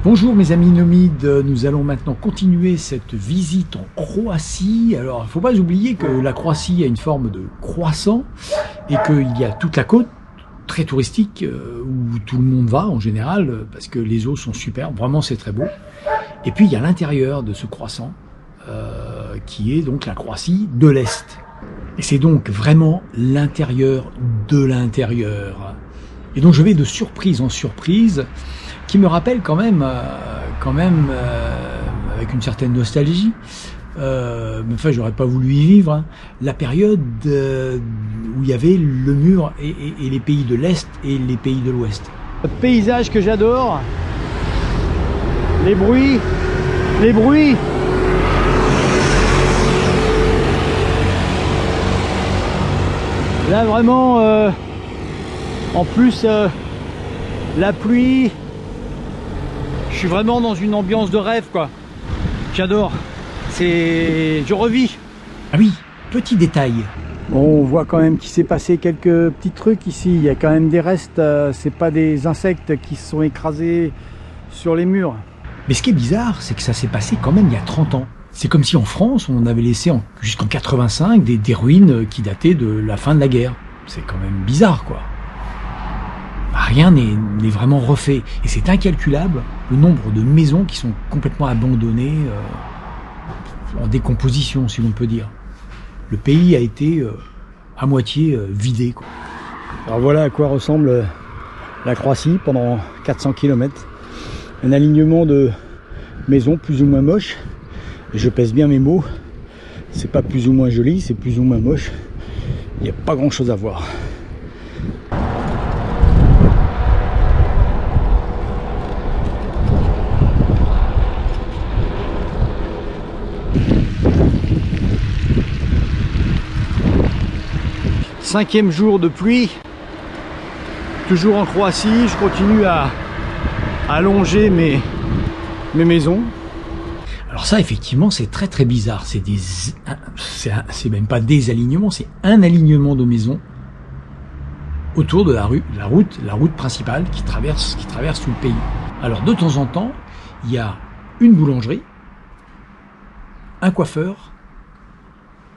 Bonjour mes amis nomides, nous allons maintenant continuer cette visite en Croatie. Alors il ne faut pas oublier que la Croatie a une forme de croissant et qu'il y a toute la côte très touristique où tout le monde va en général parce que les eaux sont superbes, vraiment c'est très beau. Et puis il y a l'intérieur de ce croissant qui est donc la Croatie de l'Est. Et c'est donc vraiment l'intérieur de l'intérieur. Et donc je vais de surprise en surprise, qui me rappelle quand même avec une certaine nostalgie, mais enfin j'aurais pas voulu y vivre, hein, la période où il y avait le mur et les pays de l'Est et les pays de l'Ouest. Le paysage que j'adore, les bruits. Là vraiment, en plus la pluie. Je suis vraiment dans une ambiance de rêve, quoi. J'adore. Je revis. Ah oui, petit détail. Bon, on voit quand même qu'il s'est passé quelques petits trucs ici. Il y a quand même des restes. C'est pas des insectes qui se sont écrasés sur les murs. Mais ce qui est bizarre, c'est que ça s'est passé quand même il y a 30 ans. C'est comme si en France, on avait laissé jusqu'en 85 des ruines qui dataient de la fin de la guerre. C'est quand même bizarre, quoi. Rien n'est vraiment refait. Et c'est incalculable le nombre de maisons qui sont complètement abandonnées, en décomposition, si l'on peut dire. Le pays a été à moitié vidé, quoi. Alors voilà à quoi ressemble la Croatie pendant 400 km. Un alignement de maisons plus ou moins moches. Et je pèse bien mes mots. C'est pas plus ou moins joli, c'est plus ou moins moche. Il n'y a pas grand chose à voir. Cinquième jour de pluie, toujours en Croatie. Je continue à longer mes maisons. Alors ça, effectivement, c'est très très bizarre. C'est même pas des alignements, c'est un alignement de maisons autour de la route principale qui traverse tout le pays. Alors de temps en temps, il y a une boulangerie, un coiffeur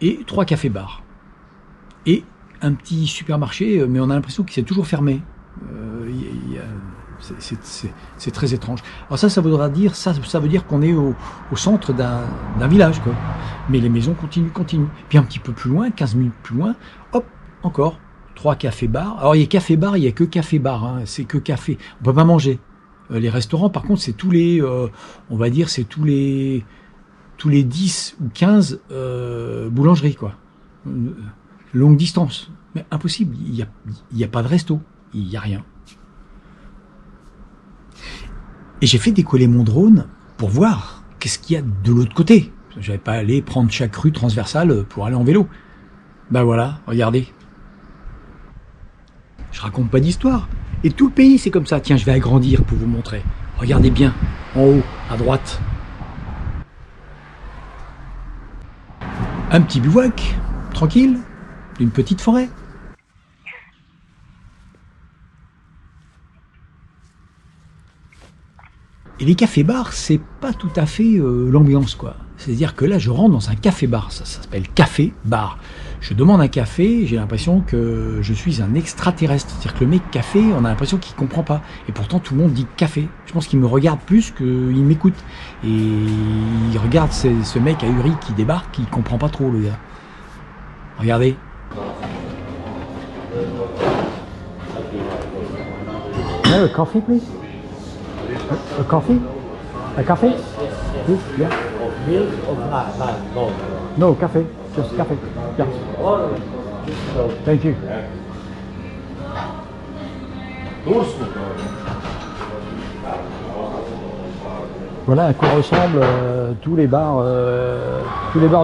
et 3 cafés-bars. Et un petit supermarché, mais on a l'impression qu'il s'est toujours fermé. C'est très étrange. Alors ça voudra dire, ça veut dire qu'on est au centre d'un village, quoi. Mais les maisons continuent. Puis un petit peu plus loin, 15 minutes plus loin, hop, encore 3 cafés-bars. Alors il y a café-bar, il y a que café-bar, hein, c'est que café. On peut pas manger. Les restaurants, par contre, c'est tous les, on va dire, c'est tous les 10 ou 15 boulangeries, quoi. Longue distance, mais impossible, il y a pas de resto, il n'y a rien. Et j'ai fait décoller mon drone pour voir qu'est-ce qu'il y a de l'autre côté. Je n'avais pas aller prendre chaque rue transversale pour aller en vélo. Ben voilà, regardez. Je raconte pas d'histoire. Et tout le pays c'est comme ça. Tiens, je vais agrandir pour vous montrer. Regardez bien, en haut, à droite. Un petit bivouac, tranquille. D'une petite forêt. Et les cafés-bars, c'est pas tout à fait l'ambiance, quoi. C'est-à-dire que là, je rentre dans un café-bar, ça s'appelle café-bar. Je demande un café, j'ai l'impression que je suis un extraterrestre. C'est-à-dire que le mec café, on a l'impression qu'il comprend pas. Et pourtant, tout le monde dit café. Je pense qu'il me regarde plus qu'il m'écoute. Et il regarde ce mec ahuri qui débarque, il comprend pas trop, le gars. Regardez. A coffee, please. A coffee? A coffee? Please, yeah. Milk or no? No, coffee. Just coffee. Yeah. Thank you. Voilà à quoi ressemblent tous les bars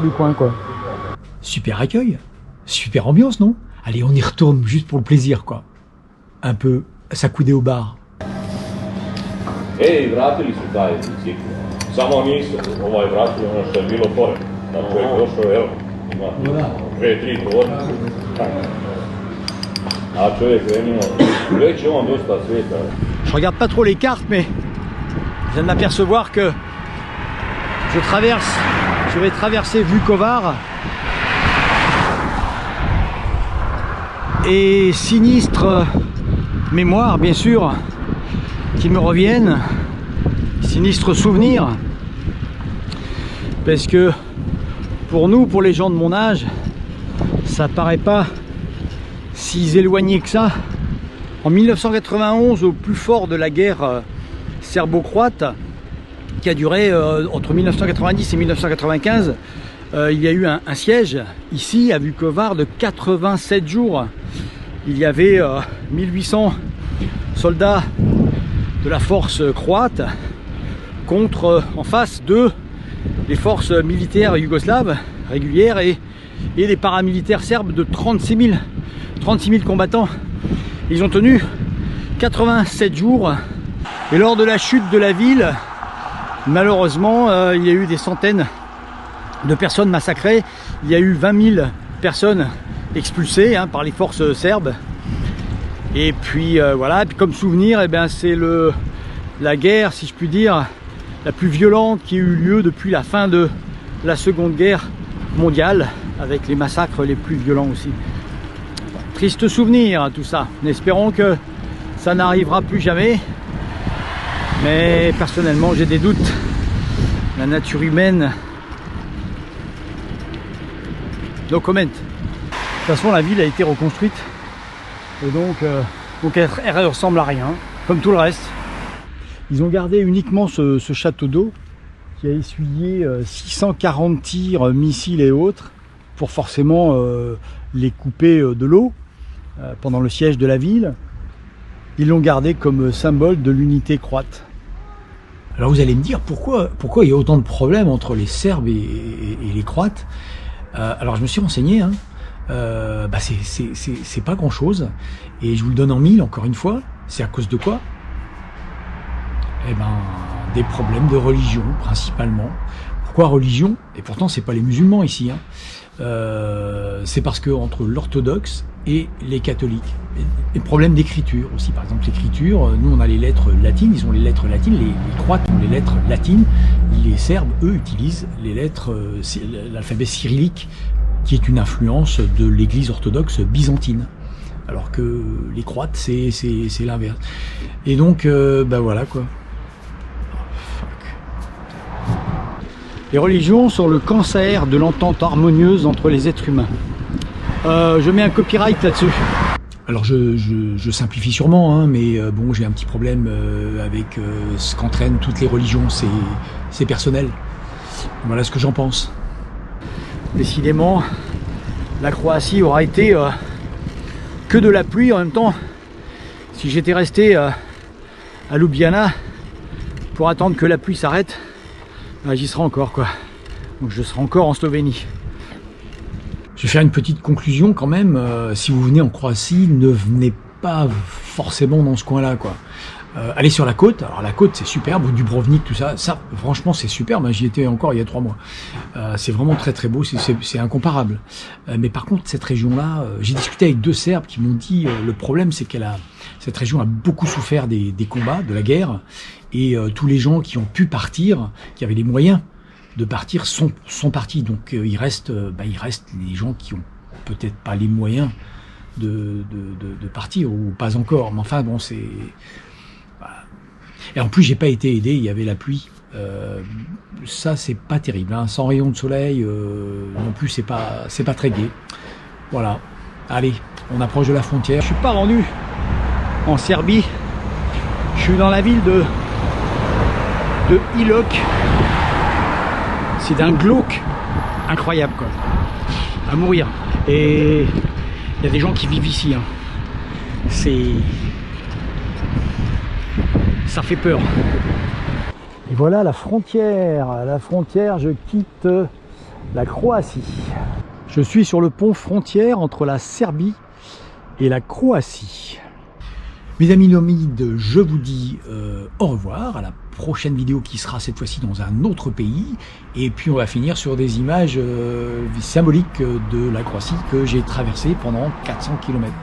du coin, quoi. Super accueil, super ambiance, non? Allez, on y retourne juste pour le plaisir, quoi. Un peu s'accouder au bar. Ej, vratili su taj cikl. Samo nisu vratili ono što je bilo pored. Znači je došao, evo, ima 2-3 tvornice. A čovjek krenuo, već je on dosta svijeta. Je regarde pas trop les cartes, mais Je viens de m'apercevoir que je vais traverser Vukovar. Et sinistre mémoire, bien sûr, qui me reviennent, sinistre souvenir, parce que pour nous, pour les gens de mon âge, ça paraît pas si éloigné que ça. En 1991, au plus fort de la guerre serbo-croate, qui a duré entre 1990 et 1995, il y a eu un siège ici à Vukovar de 87 jours. Il y avait 1800 soldats de la force croate contre, en face de les forces militaires yougoslaves régulières et des paramilitaires serbes de 36 000 combattants. Ils ont tenu 87 jours et lors de la chute de la ville, malheureusement, il y a eu des centaines de personnes massacrées. Il y a eu 20 000 personnes expulsées par les forces serbes. Et puis voilà, et puis comme souvenir, eh bien, c'est la guerre, si je puis dire, la plus violente qui a eu lieu depuis la fin de la Seconde Guerre mondiale, avec les massacres les plus violents aussi. Triste souvenir tout ça. Espérons que ça n'arrivera plus jamais. Mais personnellement, j'ai des doutes. La nature humaine, no comment. De toute façon, la ville a été reconstruite. Et donc elle ressemble à rien, comme tout le reste. Ils ont gardé uniquement ce château d'eau qui a essuyé 640 tirs, missiles et autres, pour forcément les couper de l'eau pendant le siège de la ville. Ils l'ont gardé comme symbole de l'unité croate. Alors vous allez me dire pourquoi il y a autant de problèmes entre les Serbes et les Croates. Alors je me suis renseigné, c'est pas grand chose, et je vous le donne en mille encore une fois. C'est à cause de quoi? Eh ben, des problèmes de religion principalement. Pourquoi religion? Et pourtant c'est pas les musulmans ici, c'est parce que entre l'orthodoxe et les catholiques, des problèmes d'écriture aussi. Par exemple, l'écriture, nous on a les lettres latines, ils ont les lettres latines, les Croates ont les lettres latines, les Serbes eux utilisent les lettres, l'alphabet cyrillique, qui est une influence de l'église orthodoxe byzantine, alors que les Croates c'est l'inverse. Et donc voilà quoi. Les religions sont le cancer de l'entente harmonieuse entre les êtres humains. Je mets un copyright là-dessus. Alors je simplifie sûrement, mais bon, j'ai un petit problème avec ce qu'entraînent toutes les religions, c'est personnel. Voilà ce que j'en pense. Décidément, la Croatie aura été que de la pluie. En même temps, si j'étais resté à Ljubljana pour attendre que la pluie s'arrête, j'y serai encore quoi. Donc je serai encore en Slovénie. Je vais faire une petite conclusion quand même. Si vous venez en Croatie, ne venez pas forcément dans ce coin-là, quoi. Allez sur la côte. Alors la côte, c'est superbe, Dubrovnik, tout ça. Ça, franchement, c'est superbe. J'y étais encore il y a 3 mois. C'est vraiment très très beau. C'est incomparable. Mais par contre, cette région-là, j'ai discuté avec 2 Serbes qui m'ont dit le problème, c'est cette région a beaucoup souffert des combats, de la guerre, et tous les gens qui ont pu partir, qui avaient les moyens de partir, sont partis. Donc il reste les gens qui ont peut-être pas les moyens de partir, ou pas encore. Mais enfin bon, c'est... Voilà. Et en plus, j'ai pas été aidé, il y avait la pluie. Ça, c'est pas terrible, hein. Sans rayon de soleil, non plus, c'est pas très gai. Voilà. Allez, on approche de la frontière. Je suis pas rendu en Serbie. Je suis dans la ville de Ilok. C'est d'un glauque incroyable, quoi. À mourir. Et il y a des gens qui vivent ici, hein. Ça fait peur. Et voilà la frontière. La frontière, je quitte la Croatie. Je suis sur le pont frontière entre la Serbie et la Croatie. Mes amis nomides, je vous dis au revoir, à la prochaine vidéo qui sera cette fois-ci dans un autre pays. Et puis on va finir sur des images symboliques de la Croatie que j'ai traversée pendant 400 km.